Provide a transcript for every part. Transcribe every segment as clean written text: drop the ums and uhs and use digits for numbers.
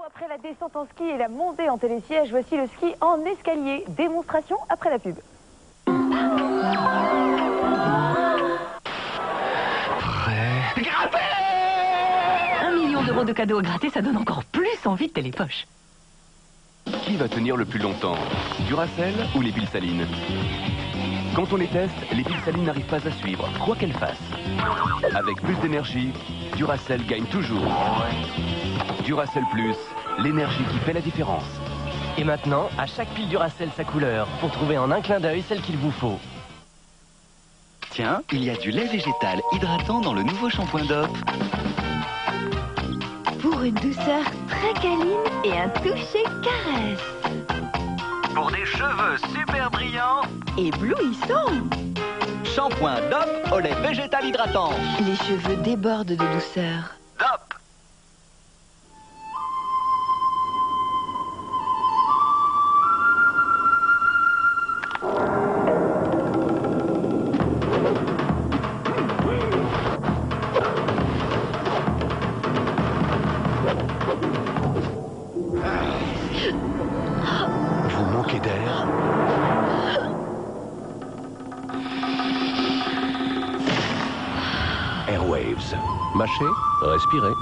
Après la descente en ski et la montée en télésiège, voici le ski en escalier. Démonstration après la pub. Gratter 1 million d'euros de cadeaux à gratter, ça donne encore plus envie de télépoche. Qui va tenir le plus longtemps, Duracell ou les piles salines? Quand on les teste, les piles salines n'arrivent pas à suivre, quoi qu'elles fassent. Avec plus d'énergie, Duracell gagne toujours. Duracell Plus, l'énergie qui fait la différence. Et maintenant, à chaque pile Duracell sa couleur, pour trouver en un clin d'œil celle qu'il vous faut. Tiens, il y a du lait végétal hydratant dans le nouveau shampoing Dop. Pour une douceur très câline et un toucher caresse. Pour des cheveux super brillants, Éblouissant. shampoing Dop au lait végétal hydratant. Les cheveux débordent de douceur. Dop. Vous manquez d'air? Airwaves. Mâchez, respirez.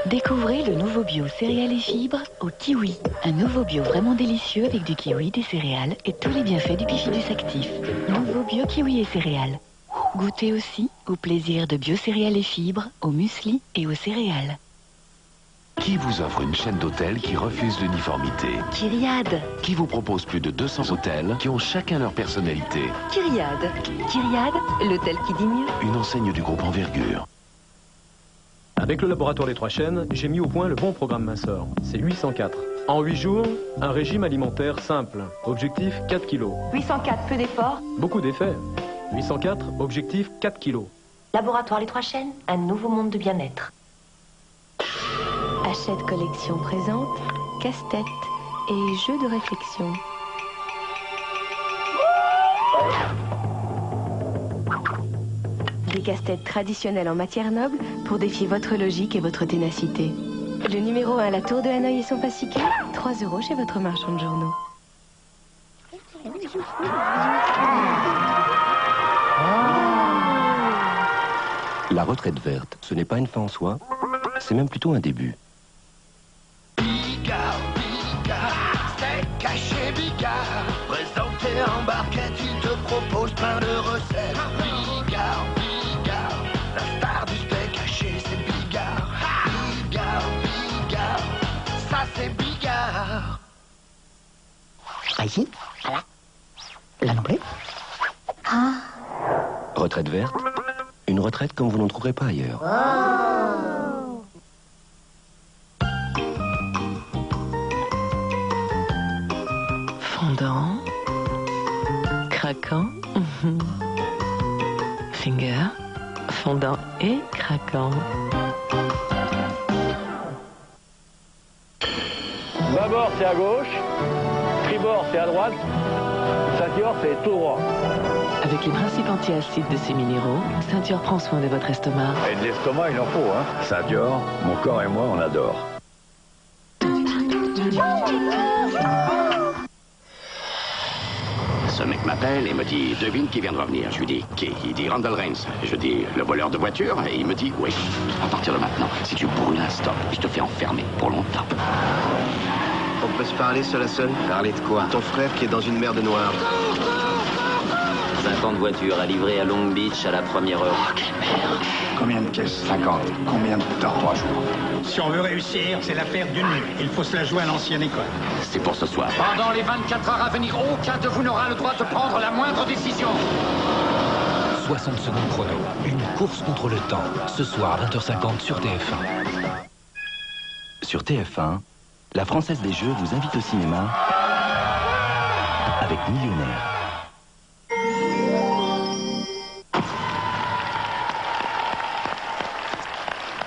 Découvrez le nouveau bio céréales et fibres au kiwi. Un nouveau bio vraiment délicieux avec du kiwi, des céréales et tous les bienfaits du bifidus actif. Nouveau bio kiwi et céréales. Goûtez aussi au plaisir de bio céréales et fibres, au muesli et aux céréales. Qui vous offre une chaîne d'hôtels qui refuse l'uniformité? Kyriade. Qui vous propose plus de 200 hôtels qui ont chacun leur personnalité? Kyriade. Kyriade, l'hôtel qui dit mieux. Une enseigne du groupe Envergure. Avec le laboratoire des Trois Chênes, j'ai mis au point le bon programme minceur. C'est 804. En 8 jours, un régime alimentaire simple. Objectif 4 kilos. 804, peu d'efforts. Beaucoup d'effets. 804, objectif 4 kilos. Laboratoire Les Trois Chênes, un nouveau monde de bien-être. Hachette Collection présente casse-tête et jeux de réflexion. Des casse-têtes traditionnels en matière noble pour défier votre logique et votre ténacité. Le numéro 1, la tour de Hanoï et son fascicule, 3 € chez votre marchand de journaux. La retraite verte, ce n'est pas une fin en soi, c'est même plutôt un début. Bigard, steak caché Bigard. Présenté en barquette, il te propose plein de recettes. Bigard, la star du steak haché, c'est Bigard. Bigard, ça c'est Bigard. Ah, ici? Là? Là non plus? Ah. Retraite verte, une retraite comme vous n'en trouverez pas ailleurs. Fondant, craquant, finger, fondant et craquant. Bâbord c'est à gauche, tribord c'est à droite, ceinture c'est tout droit. Avec les principes anti-acides de ces minéraux, Ceinture prend soin de votre estomac. Et de l'estomac il en faut, hein. Ceinture, mon corps et moi on adore. Ce mec m'appelle et me dit, devine qui vient de revenir. Je lui dis, qui? Il dit Randall Reigns. Je dis, le voleur de voiture. Et il me dit, oui, à partir de maintenant, si tu brûles un stop, je te fais enfermer pour longtemps. On peut se parler seul à seul? Parler de quoi? Ton frère qui est dans une merde noire. 50 voitures à livrer à Long Beach à la première heure. Oh, quelle merde. Combien de caisses? 50. Combien de temps? 3 jours. Si on veut réussir, c'est l'affaire d'une nuit. Il faut se la jouer à l'ancienne école. C'est pour ce soir. Pendant les 24 heures à venir, aucun de vous n'aura le droit de prendre la moindre décision. 60 secondes chrono. Une course contre le temps. Ce soir, 20h50 sur TF1. Sur TF1, la Française des Jeux vous invite au cinéma avec Millionnaire.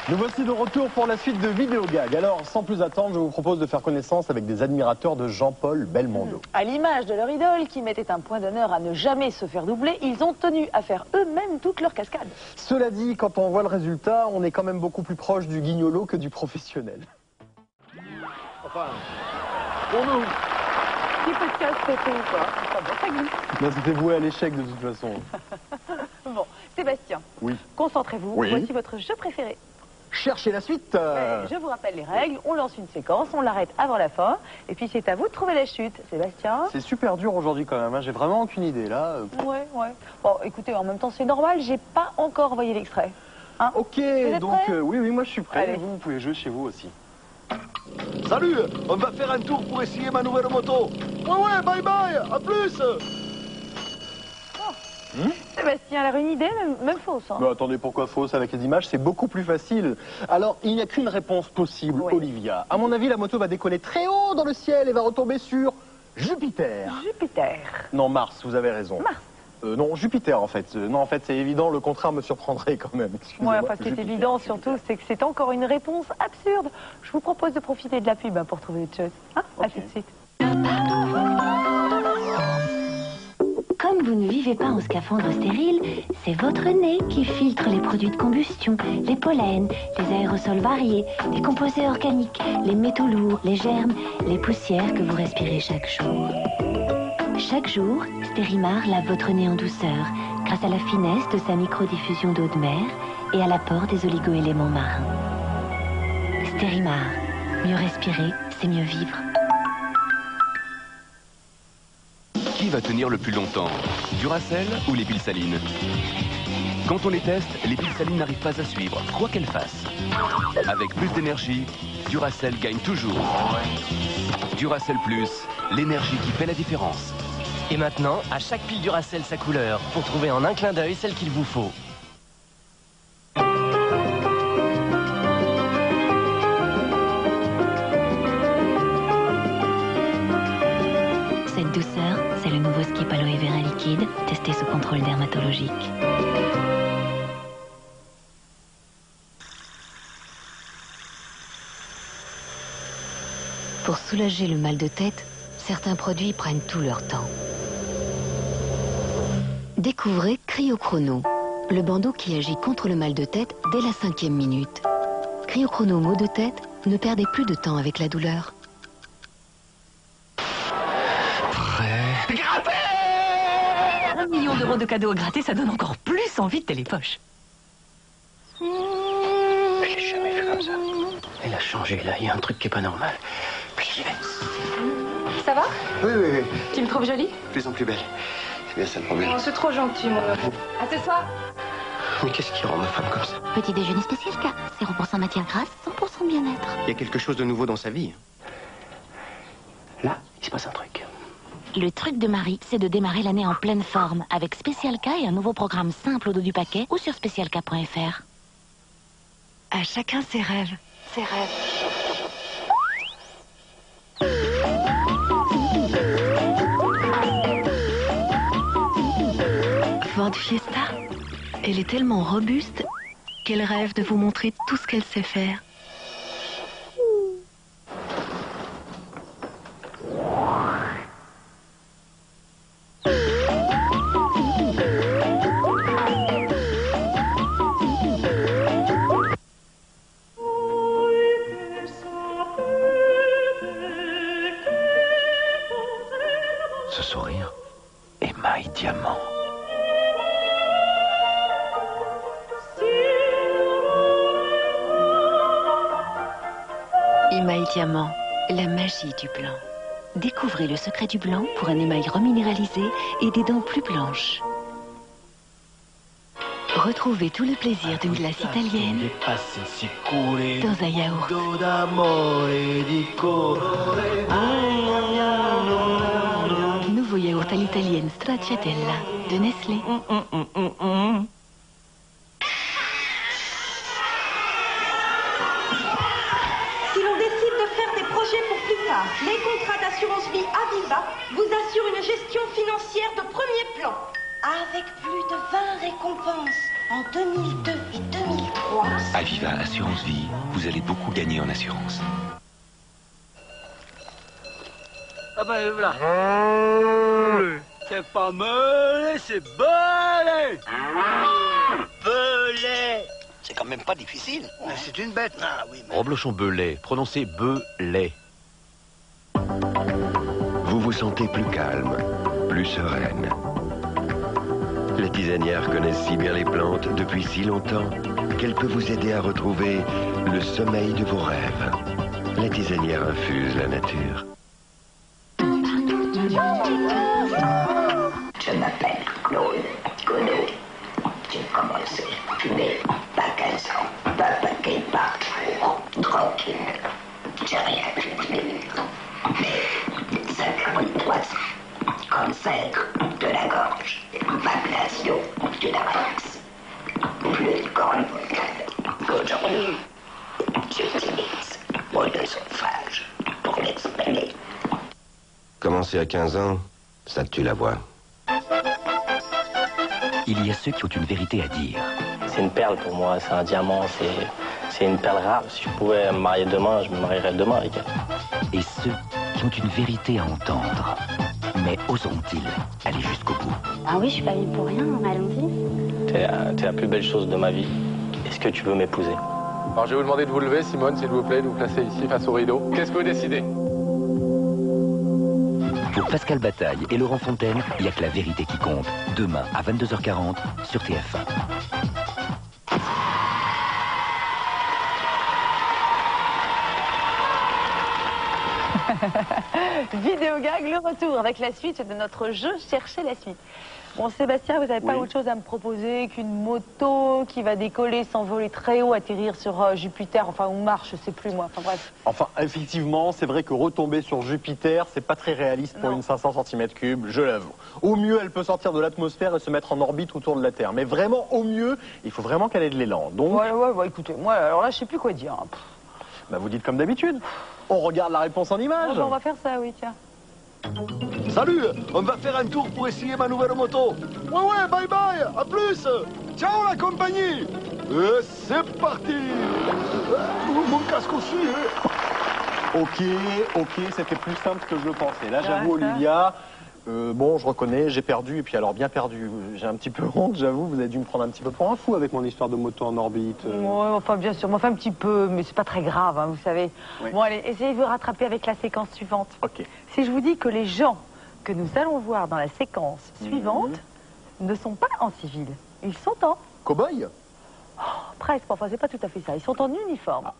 Nous voici de retour pour la suite de Vidéogag. Alors, sans plus attendre, je vous propose de faire connaissance avec des admirateurs de Jean-Paul Belmondo. À l'image de leur idole, qui mettait un point d'honneur à ne jamais se faire doubler, ils ont tenu à faire eux-mêmes toute leur cascade. Cela dit, quand on voit le résultat, on est quand même beaucoup plus proche du guignolo que du professionnel. Enfin, pour nous. Petit peu de casse pété ou quoi? Enfin bon, ça glisse. Non, c'était voué à l'échec de toute façon. Bon, Sébastien, oui. Concentrez-vous. Oui. Voici votre jeu préféré. Cherchez la suite. Ouais, je vous rappelle les règles, on lance une séquence, on l'arrête avant la fin, et puis c'est à vous de trouver la chute. Sébastien? C'est super dur aujourd'hui quand même, hein. J'ai vraiment aucune idée là. Ouais. Bon, écoutez, en même temps c'est normal, j'ai pas encore envoyé l'extrait. Hein? Ok, donc oui, moi je suis prêt. Allez. Vous pouvez jouer chez vous aussi. Salut, on va faire un tour pour essayer ma nouvelle moto. Ouais, bye bye, à plus. Sébastien, alors une idée, même fausse. Hein. Mais attendez, pourquoi fausse? Avec les images, c'est beaucoup plus facile. Alors, il n'y a qu'une réponse possible, oui. Olivia. À mon avis, la moto va décoller très haut dans le ciel et va retomber sur Jupiter. Jupiter. Non, Mars, vous avez raison. Mars. Non, Jupiter en fait. Non, en fait, c'est évident, le contraire me surprendrait quand même. Ouais, enfin, ce qui est évident surtout, c'est que c'est encore une réponse absurde. Je vous propose de profiter de la pub pour trouver autre chose. Hein? Okay. À tout de suite. Comme vous ne vivez pas en scaphandre stérile, c'est votre nez qui filtre les produits de combustion, les pollens, les aérosols variés, les composés organiques, les métaux lourds, les germes, les poussières que vous respirez chaque jour. Chaque jour, Stérimar lave votre nez en douceur, grâce à la finesse de sa microdiffusion d'eau de mer et à l'apport des oligo-éléments marins. Stérimar, mieux respirer, c'est mieux vivre. Qui va tenir le plus longtemps? Duracell ou les piles salines? Quand on les teste, les piles salines n'arrivent pas à suivre, quoi qu'elles fassent. Avec plus d'énergie, Duracell gagne toujours. Duracell Plus, l'énergie qui fait la différence. Et maintenant, à chaque pile Duracell sa couleur, pour trouver en un clin d'œil celle qu'il vous faut. Cette douceur, c'est le nouveau Skip Aloe Vera liquide, testé sous contrôle dermatologique. Pour soulager le mal de tête, certains produits prennent tout leur temps. Découvrez Cryochrono, le bandeau qui agit contre le mal de tête dès la 5e minute. Cryochrono maux de tête, ne perdez plus de temps avec la douleur. 1 million d'euros de cadeaux à gratter, ça donne encore plus envie de télépoche. Je l'ai jamais vu comme ça. Elle a changé là, il y a un truc qui est pas normal. Puis j'y vais. Ça va? Oui. Tu me trouves jolie? De plus en plus belle. C'est bien ça le problème. Oh, c'est trop gentil, mon amour. À ce soir. Mais qu'est-ce qui rend ma femme comme ça? Petit déjeuner spécial K, 0% matière grasse, 100% bien-être. Il y a quelque chose de nouveau dans sa vie. Là, il se passe un truc. Le truc de Marie, c'est de démarrer l'année en pleine forme, avec Spécial K et un nouveau programme simple au dos du paquet ou sur specialk.fr. À chacun ses rêves. Ses rêves. Ford Fiesta, elle est tellement robuste qu'elle rêve de vous montrer tout ce qu'elle sait faire. Ce sourire, émail diamant. Émail diamant, la magie du blanc. Découvrez le secret du blanc pour un émail reminéralisé et des dents plus blanches. Retrouvez tout le plaisir d'une glace italienne dans un yaourt. Nouveau yaourt à l'italienne Stracciatella de Nestlé. de 20 récompenses en 2002 et 2003. Aviva Assurance Vie, vous allez beaucoup gagner en assurance. Ah ben voilà. C'est pas meulé, c'est belé. Belé. C'est quand même pas difficile. Mais c'est une bête. Ah oui. Reblochon-Belay, prononcé Belay. Vous vous sentez plus calme, plus sereine. Les tisanières connaissent si bien les plantes depuis si longtemps qu'elles peuvent vous aider à retrouver le sommeil de vos rêves. Les tisanières infusent la nature. Je m'appelle Claude Godot. J'ai commencé à fumer pas 15 ans, pas paquet par jour, tranquille. J'ai rien pu dire. Mais 53 ans, cancer de la gorge, ablation du larynx, plus de cornes vocales. Aujourd'hui, j'utilise mon œsophage pour l'exprimer. Commencer à 15 ans, ça tue la voix. Il y a ceux qui ont une vérité à dire. C'est une perle pour moi, c'est un diamant, c'est une perle rare. Si je pouvais me marier demain, je me marierais demain avec elle. Et ceux qui ont une vérité à entendre. Mais oseront-ils aller jusqu'au bout? Ah oui, je suis pas venue pour rien, allons-y. T'es la plus belle chose de ma vie. Est-ce que tu veux m'épouser? Alors je vais vous demander de vous lever, Simone, s'il vous plaît, de vous placer ici face au rideau. Qu'est-ce que vous décidez? Pour Pascal Bataille et Laurent Fontaine, il n'y a que la vérité qui compte. Demain à 22h40 sur TF1. Vidéogag, le retour avec la suite de notre jeu Cherchez la suite. Bon, Sébastien, vous n'avez pas autre chose à me proposer qu'une moto qui va décoller, s'envoler très haut, atterrir sur Jupiter, enfin, ou Mars, je sais plus moi, enfin bref. Enfin, effectivement, c'est vrai que retomber sur Jupiter, c'est pas très réaliste pour une 500 cm3, je l'avoue. Au mieux, elle peut sortir de l'atmosphère et se mettre en orbite autour de la Terre. Mais vraiment, au mieux, il faut vraiment qu'elle ait de l'élan. Donc... Ouais, écoutez, moi, alors là, je sais plus quoi dire. Bah, vous dites comme d'habitude. On regarde la réponse en image. On va faire ça, oui, tiens. Salut, on va faire un tour pour essayer ma nouvelle moto. Ouais, bye bye, à plus. Ciao la compagnie. Et c'est parti. Mon casque aussi. Ok, c'était plus simple que je le pensais. Là, j'avoue, Olivia, bon, je reconnais, j'ai perdu, et puis alors bien perdu. J'ai un petit peu honte, j'avoue, vous avez dû me prendre un petit peu pour un fou avec mon histoire de moto en orbite. Ouais, enfin, bien sûr, enfin un petit peu, mais c'est pas très grave, hein, vous savez. Oui. Bon, allez, essayez de vous rattraper avec la séquence suivante. Ok. Si je vous dis que les gens que nous allons voir dans la séquence suivante ne sont pas en civil, ils sont en... Cow-boy? Presque, enfin, c'est pas tout à fait ça, ils sont en uniforme.